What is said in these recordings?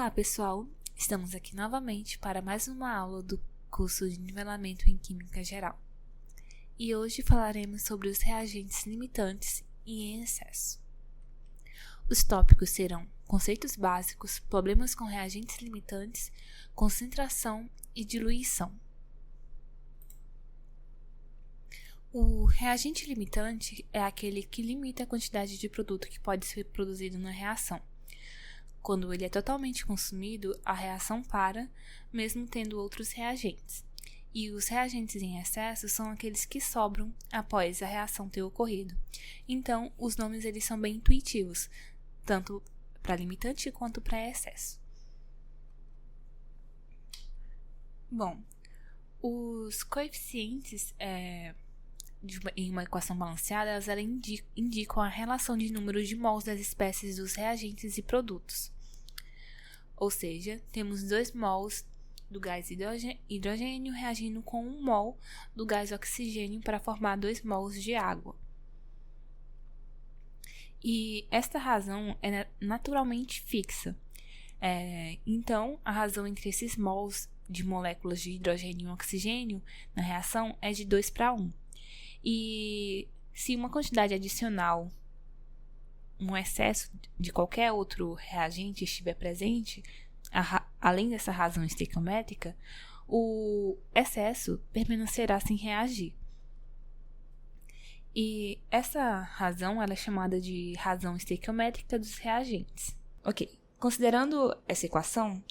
Olá, pessoal! Estamos aqui novamente para mais uma aula do curso de Nivelamento em Química Geral. E hoje falaremos sobre os reagentes limitantes e em excesso. Os tópicos serão conceitos básicos, problemas com reagentes limitantes, concentração e diluição. O reagente limitante é aquele que limita a quantidade de produto que pode ser produzido na reação. Quando ele é totalmente consumido, a reação para, mesmo tendo outros reagentes. E os reagentes em excesso são aqueles que sobram após a reação ter ocorrido. Então, os nomes eles são bem intuitivos, tanto para limitante quanto para excesso. Bom, os coeficientes em uma equação balanceada, elas indicam a relação de números de mols das espécies dos reagentes e produtos. Ou seja, temos 2 mols do gás hidrogênio reagindo com 1 mol do gás oxigênio para formar 2 mols de água. E esta razão é naturalmente fixa. Então, a razão entre esses mols de moléculas de hidrogênio e oxigênio na reação é de 2 para 1. E se uma quantidade adicional, um excesso de qualquer outro reagente estiver presente, além dessa razão estequiométrica, o excesso permanecerá sem reagir. E essa razão ela é chamada de razão estequiométrica dos reagentes. Ok, considerando essa equação,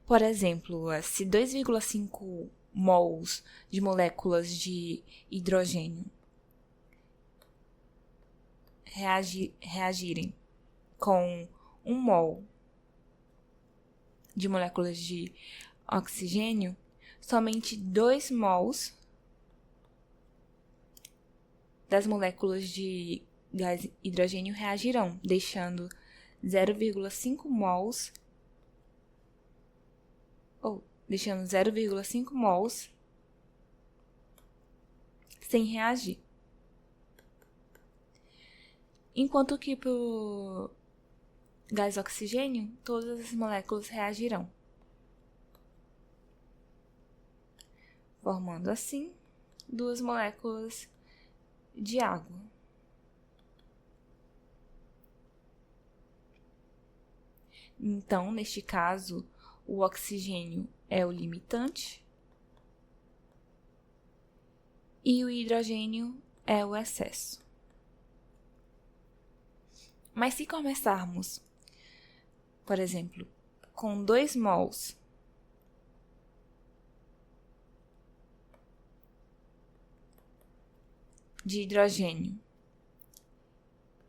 por exemplo, se 2,5 mols de moléculas de hidrogênio reagirem com 1 mol de moléculas de oxigênio, somente 2 mols das moléculas de gás hidrogênio reagirão, deixando 0,5 mols sem reagir. Enquanto que para o gás oxigênio, todas as moléculas reagirão, formando assim 2 moléculas de água. Então, neste caso, o oxigênio é o limitante e o hidrogênio é o excesso. Mas se começarmos, por exemplo, com 2 mols de hidrogênio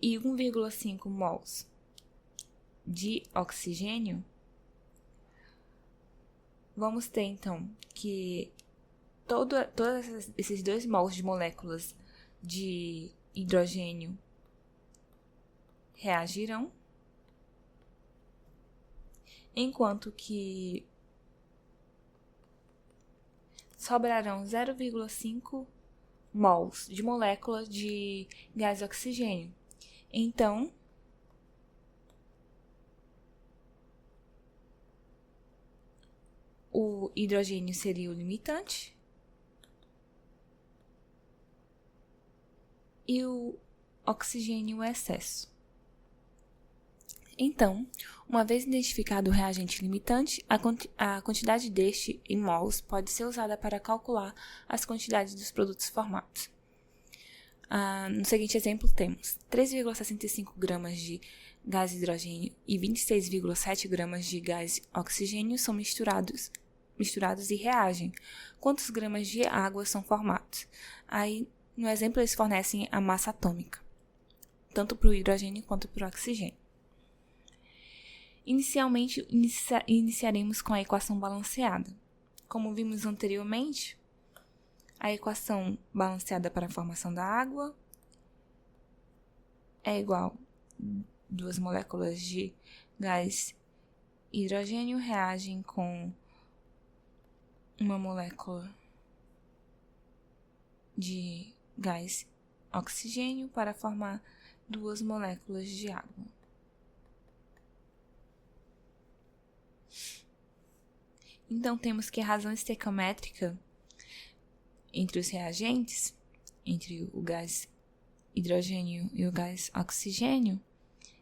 e 1,5 mols de oxigênio, vamos ter então que todos esses 2 mols de moléculas de hidrogênio reagirão, enquanto que sobrarão 0,5 mols de moléculas de gás oxigênio. Então, o hidrogênio seria o limitante e o oxigênio o excesso. Então, uma vez identificado o reagente limitante, a quantidade deste em mols pode ser usada para calcular as quantidades dos produtos formados. No seguinte exemplo, temos 3,65 gramas de gás hidrogênio e 26,7 gramas de gás oxigênio são misturados e reagem. Quantos gramas de água são formados? Aí, no exemplo, eles fornecem a massa atômica, tanto para o hidrogênio quanto para o oxigênio. Inicialmente, iniciaremos com a equação balanceada. Como vimos anteriormente, a equação balanceada para a formação da água é igual a 2 moléculas de gás hidrogênio reagem com uma molécula de gás oxigênio para formar 2 moléculas de água. Então, temos que a razão estequiométrica entre os reagentes, entre o gás hidrogênio e o gás oxigênio,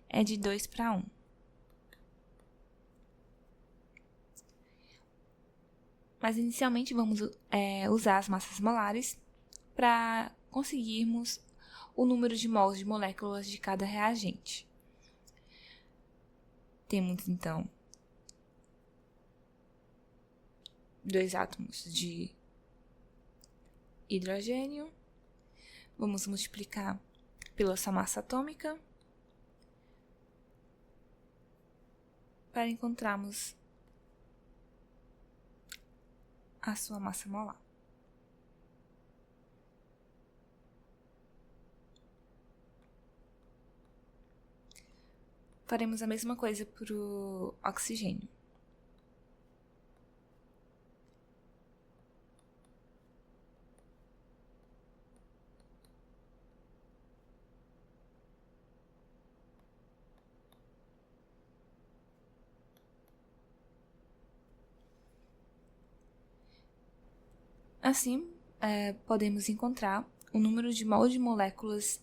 é de 2:1. Mas, inicialmente, vamos usar as massas molares para conseguirmos o número de mols de moléculas de cada reagente. Temos, então, 2 átomos de hidrogênio. Vamos multiplicar pela sua massa atômica para encontrarmos a sua massa molar. Faremos a mesma coisa para o oxigênio. Assim, podemos encontrar o número de mols de moléculas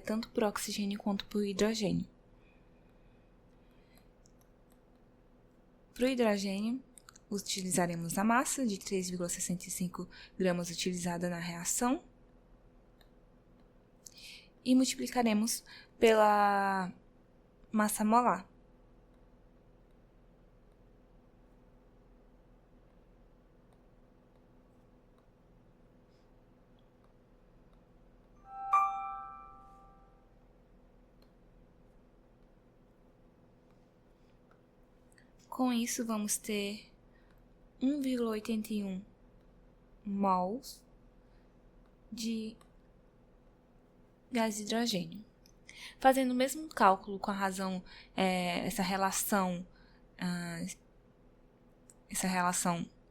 tanto por oxigênio quanto por hidrogênio. Para o hidrogênio, utilizaremos a massa de 3,65 gramas utilizada na reação e multiplicaremos pela massa molar. Com isso, vamos ter 1,81 mols de gás hidrogênio. Fazendo o mesmo cálculo com a razão, essa relação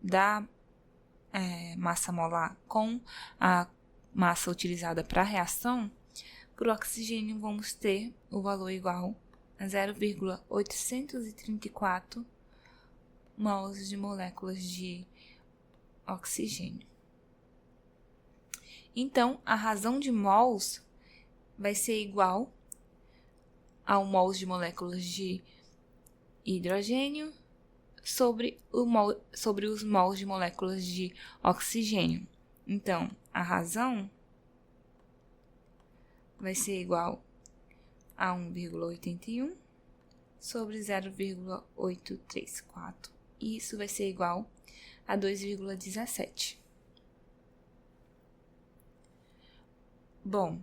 da massa molar com a massa utilizada para a reação, para o oxigênio vamos ter o valor igual a 0,834 mols de moléculas de oxigênio. Então, a razão de mols vai ser igual ao mols de moléculas de hidrogênio sobre os mols de moléculas de oxigênio. Então, a razão vai ser igual a 1,81 sobre 0,834. E isso vai ser igual a 2,17. Bom,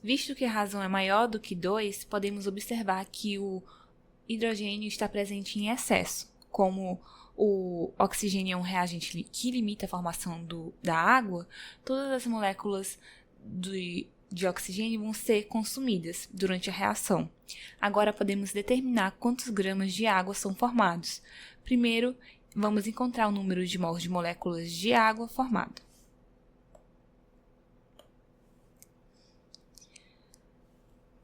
visto que a razão é maior do que 2, podemos observar que o hidrogênio está presente em excesso. Como o oxigênio é um reagente que limita a formação da água, todas as moléculas de oxigênio vão ser consumidas durante a reação. Agora podemos determinar quantos gramas de água são formados. Primeiro, vamos encontrar o número de mols de moléculas de água formado.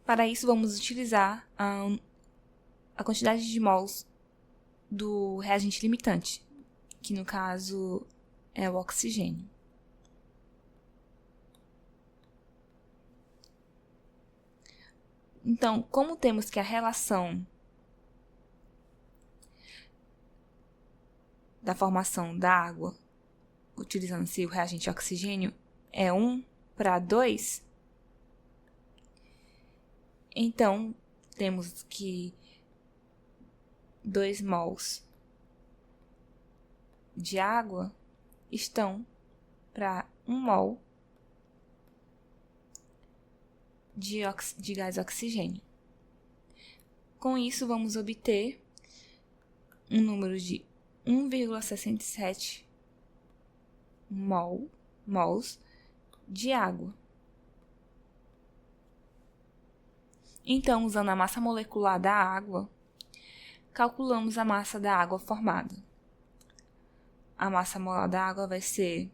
Para isso, vamos utilizar a quantidade de mols do reagente limitante, que no caso é o oxigênio. Então, como temos que a relação da formação da água, utilizando-se o reagente oxigênio, é 1:2, então temos que 2 mols de água estão para 1 mol de gás oxigênio. Com isso, vamos obter um número de 1,67 mols de água. Então, usando a massa molecular da água, calculamos a massa da água formada. A massa molar da água vai ser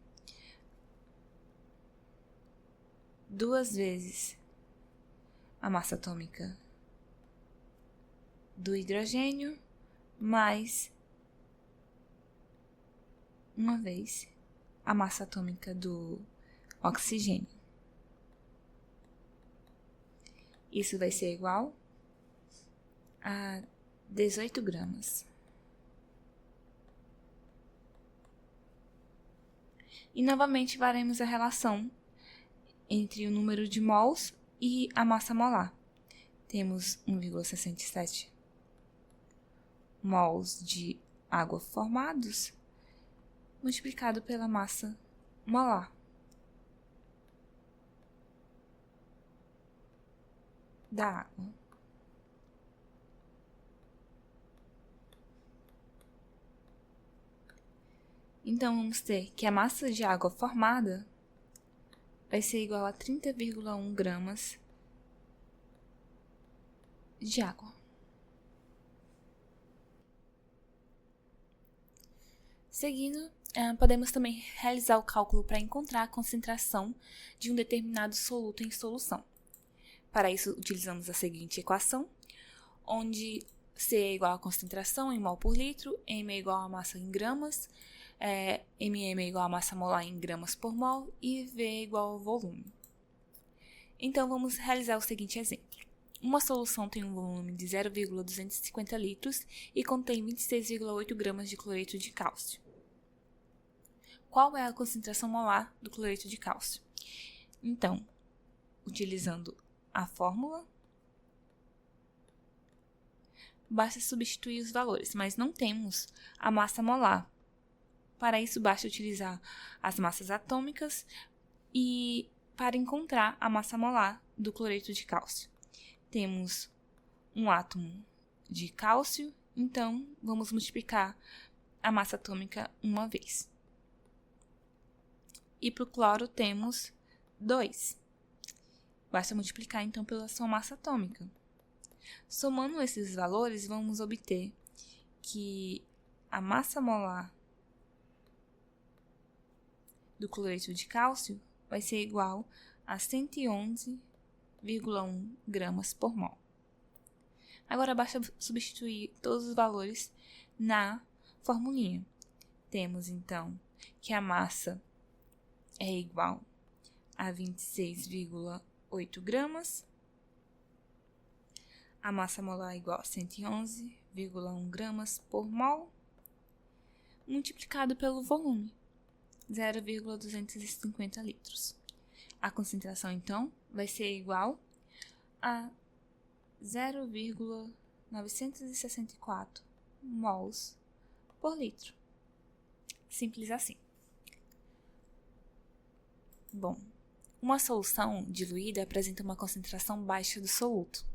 2 vezes a massa atômica do hidrogênio mais uma vez a massa atômica do oxigênio. Isso vai ser igual a 18 gramas. E novamente faremos a relação entre o número de mols e a massa molar. Temos 1,67 mols de água formados multiplicado pela massa molar da água. Então, vamos ter que a massa de água formada vai ser igual a 30,1 gramas de água. Seguindo, podemos também realizar o cálculo para encontrar a concentração de um determinado soluto em solução. Para isso, utilizamos a seguinte equação, onde C é igual a concentração em mol por litro, M é igual a massa em gramas, MM é igual a massa molar em gramas por mol e V é igual ao volume. Então, vamos realizar o seguinte exemplo. Uma solução tem um volume de 0,250 litros e contém 26,8 gramas de cloreto de cálcio. Qual é a concentração molar do cloreto de cálcio? Então, utilizando a fórmula, basta substituir os valores, mas não temos a massa molar. Para isso, basta utilizar as massas atômicas e para encontrar a massa molar do cloreto de cálcio. Temos um átomo de cálcio, então vamos multiplicar a massa atômica uma vez. E para o cloro temos 2. Basta multiplicar então pela sua massa atômica. Somando esses valores, vamos obter que a massa molar do cloreto de cálcio vai ser igual a 111,1 gramas por mol. Agora basta substituir todos os valores na formulinha. Temos então que a massa é igual a 26,8 gramas, a massa molar é igual a 111,1 gramas por mol, multiplicado pelo volume, 0,250 litros. A concentração, então, vai ser igual a 0,964 mols por litro. Simples assim. Bom, uma solução diluída apresenta uma concentração baixa do soluto.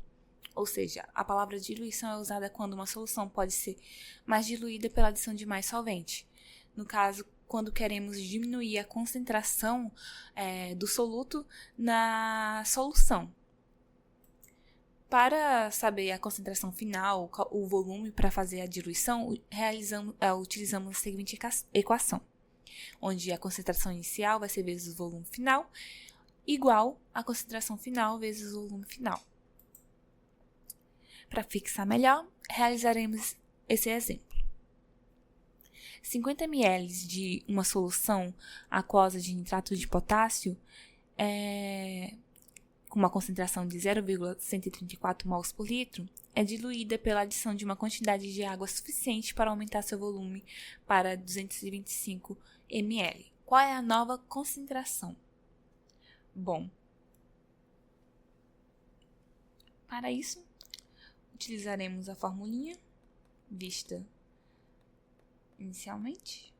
Ou seja, a palavra diluição é usada quando uma solução pode ser mais diluída pela adição de mais solvente. No caso, quando queremos diminuir a concentração do soluto na solução. Para saber a concentração final, o volume para fazer a diluição, utilizamos a seguinte equação, onde a concentração inicial vai ser vezes o volume final, igual a concentração final vezes o volume final. Para fixar melhor, realizaremos esse exemplo. 50 ml de uma solução aquosa de nitrato de potássio com uma concentração de 0,134 mols por litro é diluída pela adição de uma quantidade de água suficiente para aumentar seu volume para 225 ml. Qual é a nova concentração? Bom, para isso, utilizaremos a formulinha vista inicialmente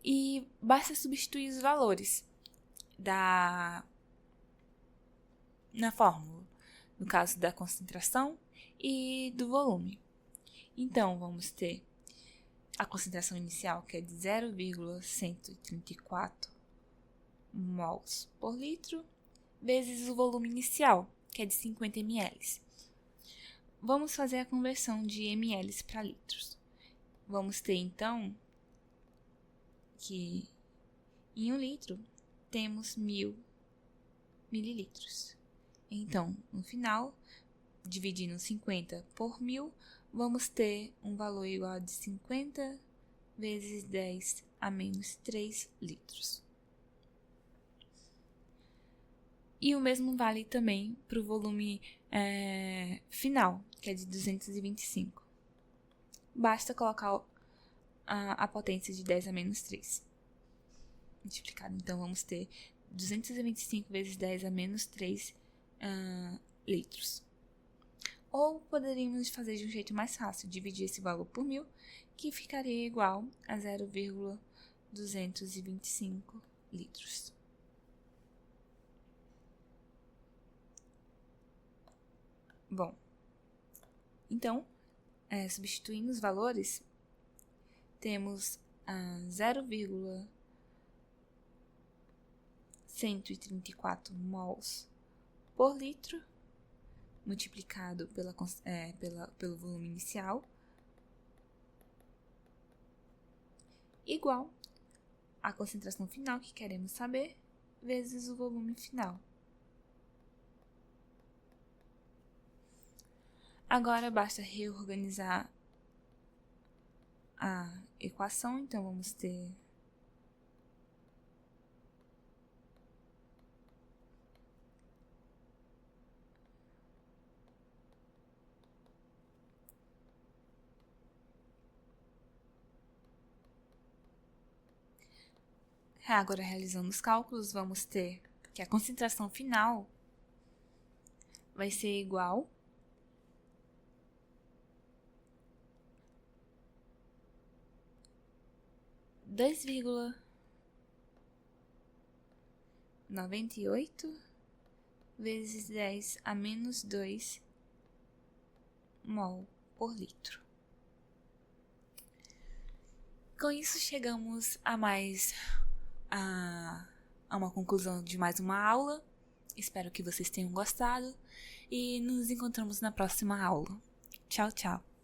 e basta substituir os valores na fórmula, no caso da concentração e do volume. Então, vamos ter a concentração inicial, que é de 0,134 mols por litro, vezes o volume inicial, que é de 50 ml. Vamos fazer a conversão de ml para litros. Vamos ter, então, que em 1 litro temos 1000 mililitros. Então, no final, dividindo 50 por 1000, vamos ter um valor igual de 50 vezes 10 a menos 3 litros. E o mesmo vale também para o volume final, que é de 225. Basta colocar a potência de 10 a menos 3 multiplicado. Então, vamos ter 225 vezes 10 a menos 3 litros. Ou poderíamos fazer de um jeito mais fácil, dividir esse valor por 1000, que ficaria igual a 0,225 litros. Bom, então, substituindo os valores, temos 0,134 mols por litro, multiplicado pelo volume inicial, igual à concentração final que queremos saber, vezes o volume final. Agora, basta reorganizar a equação, então vamos ter agora, realizando os cálculos, vamos ter que a concentração final vai ser igual a 2,98 vezes 10 a menos 2 mol por litro. Com isso, chegamos a uma conclusão de mais uma aula. Espero que vocês tenham gostado e nos encontramos na próxima aula. Tchau, tchau!